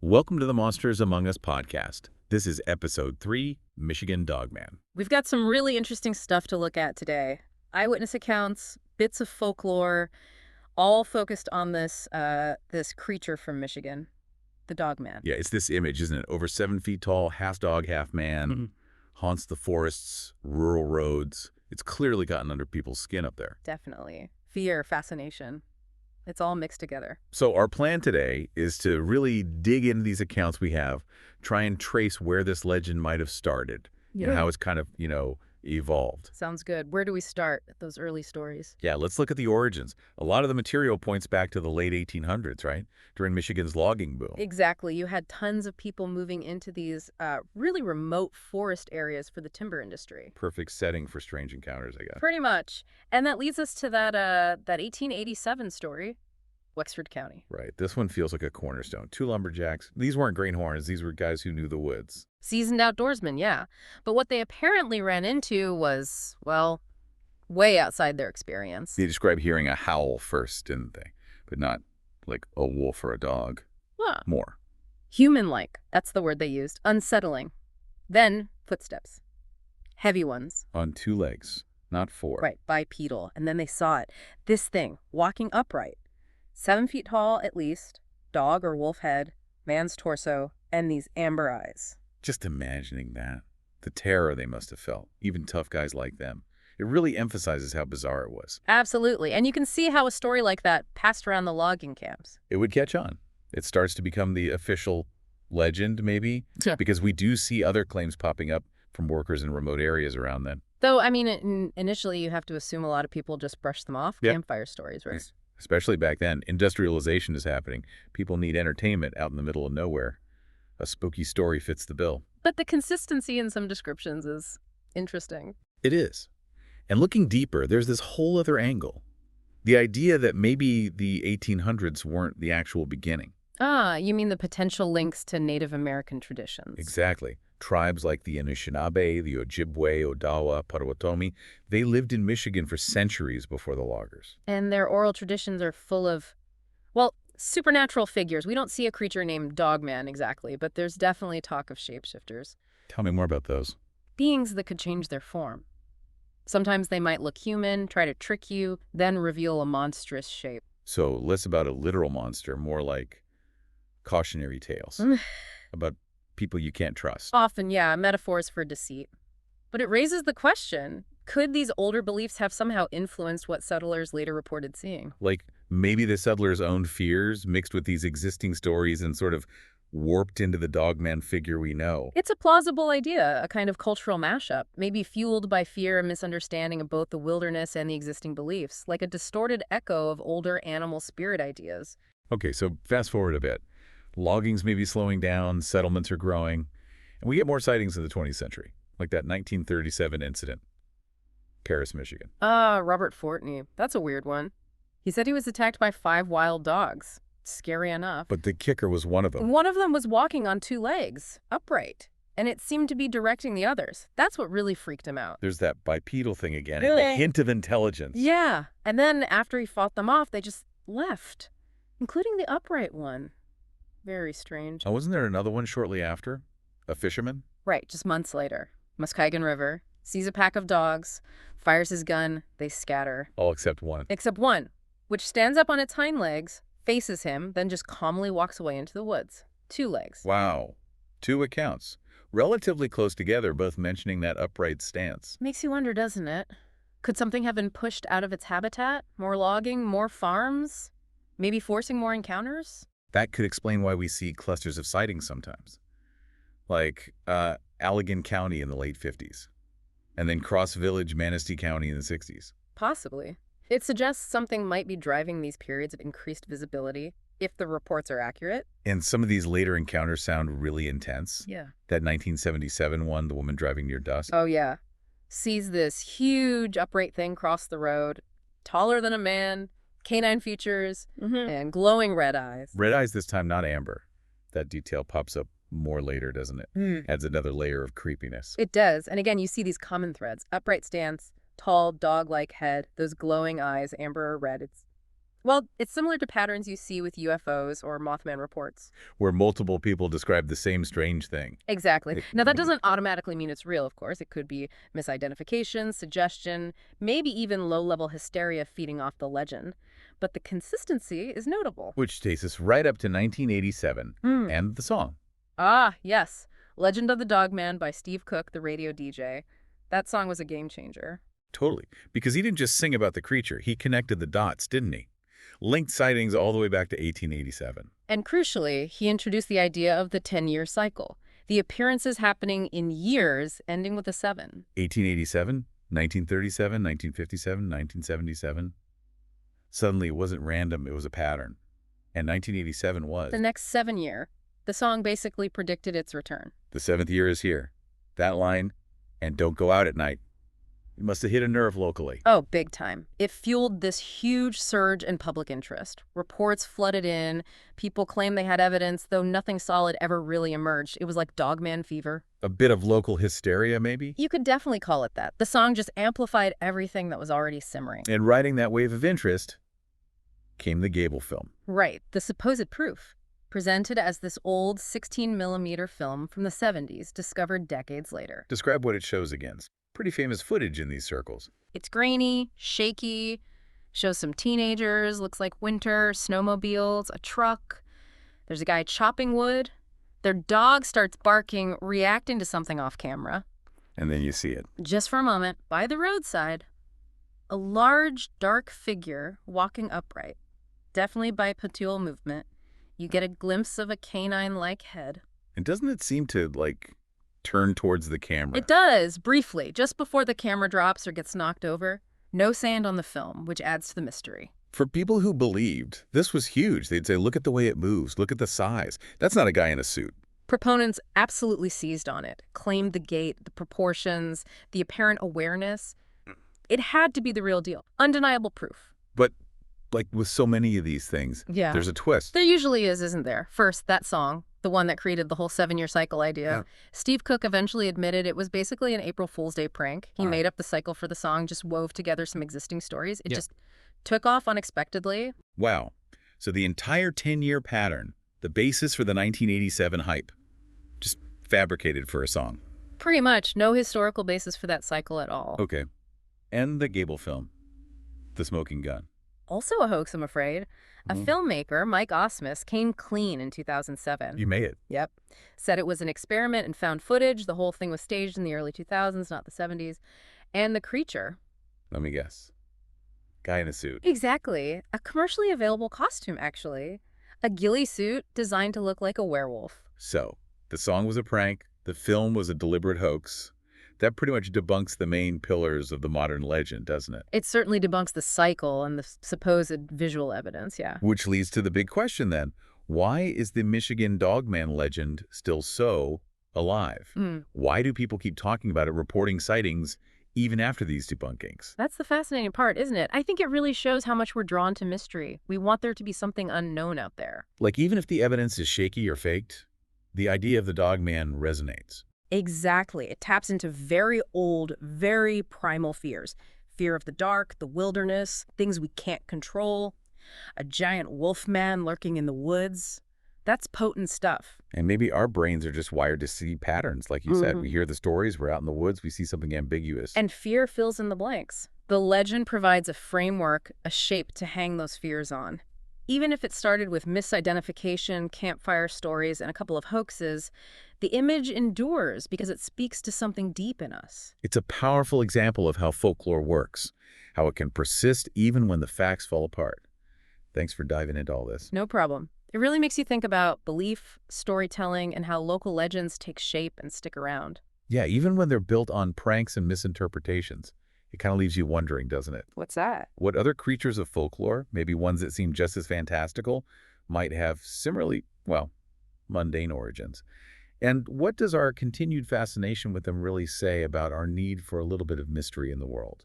Welcome to the Monsters Among Us podcast. This is episode 3, Michigan Dogman. We've got some really interesting stuff to look at today. Eyewitness accounts, bits of folklore, all focused on this creature from Michigan, the Dogman. Yeah, it's this image, isn't it? Over 7 feet tall, half dog, half man, haunts the forests, rural roads. It's clearly gotten under people's skin up there. Definitely. Fear, fascination. It's all mixed together. So our plan today is to really dig into these accounts we have, try and trace where this legend might have started, and how it's kind of, evolved. Sounds good. Where do we start at those early stories? Yeah, let's look at the origins. A lot of the material points back to the late 1800s, right? During Michigan's logging boom. Exactly. You had tons of people moving into these really remote forest areas for the timber industry. Perfect setting for strange encounters, I guess. Pretty much. And that leads us to that 1887 story, Wexford County. Right. This one feels like a cornerstone. 2 lumberjacks. These weren't greenhorns. These were guys who knew the woods. Seasoned outdoorsmen, yeah. But what they apparently ran into was, well, way outside their experience. They describe hearing a howl first, didn't they? But not like a wolf or a dog. Huh. More. Human-like. That's the word they used. Unsettling. Then footsteps. Heavy ones. On 2 legs, not 4. Right, bipedal. And then they saw it. This thing, walking upright. 7 feet tall at least, dog or wolf head, man's torso, and these amber eyes. Just imagining that. The terror they must have felt, even tough guys like them. It really emphasizes how bizarre it was. Absolutely. And you can see how a story like that passed around the logging camps. It would catch on. It starts to become the official legend, maybe, because we do see other claims popping up from workers in remote areas around then. Though, I mean, initially you have to assume a lot of people just brush them off. Yeah. Campfire stories, right? Especially back then. Industrialization is happening. People need entertainment out in the middle of nowhere. A spooky story fits the bill. But the consistency in some descriptions is interesting. It is. And looking deeper, there's this whole other angle. The idea that maybe the 1800s weren't the actual beginning. Ah, you mean the potential links to Native American traditions. Exactly. Tribes like the Anishinaabe, the Ojibwe, Odawa, Potawatomi, they lived in Michigan for centuries before the loggers. And their oral traditions are full of, well, supernatural figures. We don't see a creature named Dogman exactly, but there's definitely talk of shapeshifters. Tell me more about those. Beings that could change their form. Sometimes they might look human, try to trick you, then reveal a monstrous shape. So less about a literal monster, more like cautionary tales about people you can't trust. Often, yeah, metaphors for deceit. But it raises the question, could these older beliefs have somehow influenced what settlers later reported seeing? Like maybe the settlers' own fears mixed with these existing stories and sort of warped into the Dogman figure we know. It's a plausible idea, a kind of cultural mashup, maybe fueled by fear and misunderstanding of both the wilderness and the existing beliefs, like a distorted echo of older animal spirit ideas. Okay, so fast forward a bit. Logging's maybe slowing down, settlements are growing, and we get more sightings in the 20th century, like that 1937 incident, Paris, Michigan. Robert Fortney. That's a weird one. He said he was attacked by 5 wild dogs. Scary enough. But the kicker was one of them. One of them was walking on 2 legs, upright, and it seemed to be directing the others. That's what really freaked him out. There's that bipedal thing again, a hint of intelligence. Yeah, and then after he fought them off, they just left, including the upright one. Very strange. Oh, wasn't there another one shortly after? A fisherman? Right, just months later. Muskegon River, sees a pack of dogs, fires his gun, they scatter. All except one. Except one, which stands up on its hind legs, faces him, then just calmly walks away into the woods. 2 legs. Wow. 2 accounts. Relatively close together, both mentioning that upright stance. Makes you wonder, doesn't it? Could something have been pushed out of its habitat? More logging, more farms? Maybe forcing more encounters? That could explain why we see clusters of sightings sometimes. Like Allegan County in the late 50s. And then Cross Village, Manistee County in the 60s. Possibly. It suggests something might be driving these periods of increased visibility, if the reports are accurate. And some of these later encounters sound really intense. Yeah. That 1977 one, the woman driving near dusk. Oh, yeah. Sees this huge upright thing cross the road, taller than a man, canine features, and glowing red eyes. Red eyes this time, not amber. That detail pops up more later, doesn't it? Adds another layer of creepiness. It does. And again, you see these common threads. Upright stance, tall, dog-like head, those glowing eyes, amber or red. Well, it's similar to patterns you see with UFOs or Mothman reports. where multiple people describe the same strange thing. Exactly. It- Now, that doesn't automatically mean it's real, of course. It could be misidentification, suggestion, maybe even low-level hysteria feeding off the legend. But the consistency is notable. which takes us right up to 1987 Hmm. and the song. Ah, yes. Legend of the Dogman by Steve Cook, the radio DJ. That song was a game changer. Totally. Because he didn't just sing about the creature, he connected the dots, didn't he? Linked sightings all the way back to 1887. And crucially, he introduced the idea of the 10-year cycle. The appearances happening in years, ending with a 7. 1887, 1937, 1957, 1977. Suddenly, it wasn't random, it was a pattern. And 1987 was. The next 7-year, the song basically predicted its return. The seventh year is here. That line, and don't go out at night. It must have hit a nerve locally. Oh, big time. It fueled this huge surge in public interest. Reports flooded in. People claimed they had evidence, though nothing solid ever really emerged. It was like Dogman fever. A bit of local hysteria, maybe? You could definitely call it that. The song just amplified everything that was already simmering. And riding that wave of interest came the Gable film. Right, the supposed proof. Presented as this old 16-millimeter film from the 70s, discovered decades later. Describe what it shows against. Pretty famous footage in these circles. It's grainy, shaky, shows some teenagers, looks like winter, snowmobiles, a truck. There's a guy chopping wood. Their dog starts barking, reacting to something off camera. And then you see it. Just for a moment, by the roadside, a large, dark figure walking upright. Definitely bipedal movement. You get a glimpse of a canine-like head. And doesn't it seem to, turn towards the camera? It does, briefly, just before the camera drops or gets knocked over. No sand on the film, which adds to the mystery. For people who believed, this was huge. They'd say, look at the way it moves, look at the size. That's not a guy in a suit. Proponents absolutely seized on it, claimed the gait, the proportions, the apparent awareness. It had to be the real deal. Undeniable proof. But, like with so many of these things, Yeah. there's a twist. There usually is, isn't there? First, that song, the one that created the whole 7-year cycle idea. Yeah. Steve Cook eventually admitted it was basically an April Fool's Day prank. He All right. made up the cycle for the song, just wove together some existing stories. It Yeah. just took off unexpectedly. Wow. So the entire 10-year pattern, the basis for the 1987 hype, just fabricated for a song. Pretty much no historical basis for that cycle at all. Okay. And the Gable film, The Smoking Gun. Also a hoax, I'm afraid. A Mhm. filmmaker, Mike Osmus, came clean in 2007. You made it. Yep. Said it was an experiment and found footage. The whole thing was staged in the early 2000s, not the 70s. And the creature. Let me guess. Guy in a suit. Exactly. A commercially available costume, actually. A ghillie suit designed to look like a werewolf. So, the song was a prank, the film was a deliberate hoax. That pretty much debunks the main pillars of the modern legend, doesn't it? It certainly debunks the cycle and the supposed visual evidence, yeah. Which leads to the big question then. Why is the Michigan Dogman legend still so alive? Mm. Why do people keep talking about it, reporting sightings, even after these debunkings? That's the fascinating part, isn't it? I think it really shows how much we're drawn to mystery. We want there to be something unknown out there. Like, even if the evidence is shaky or faked, the idea of the Dogman resonates. Exactly. It taps into very old, very primal fears. Fear of the dark, the wilderness, things we can't control, a giant wolf man lurking in the woods. That's potent stuff. And maybe our brains are just wired to see patterns. Like you said, Mhm. we hear the stories, we're out in the woods, we see something ambiguous. And fear fills in the blanks. The legend provides a framework, a shape to hang those fears on. Even if it started with misidentification, campfire stories, and a couple of hoaxes, the image endures because it speaks to something deep in us. It's a powerful example of how folklore works, how it can persist even when the facts fall apart. Thanks for diving into all this. No problem. It really makes you think about belief, storytelling, and how local legends take shape and stick around. Yeah, even when they're built on pranks and misinterpretations, it kind of leaves you wondering, doesn't it? What's that? What other creatures of folklore, maybe ones that seem just as fantastical, might have similarly, well, mundane origins? And what does our continued fascination with them really say about our need for a little bit of mystery in the world?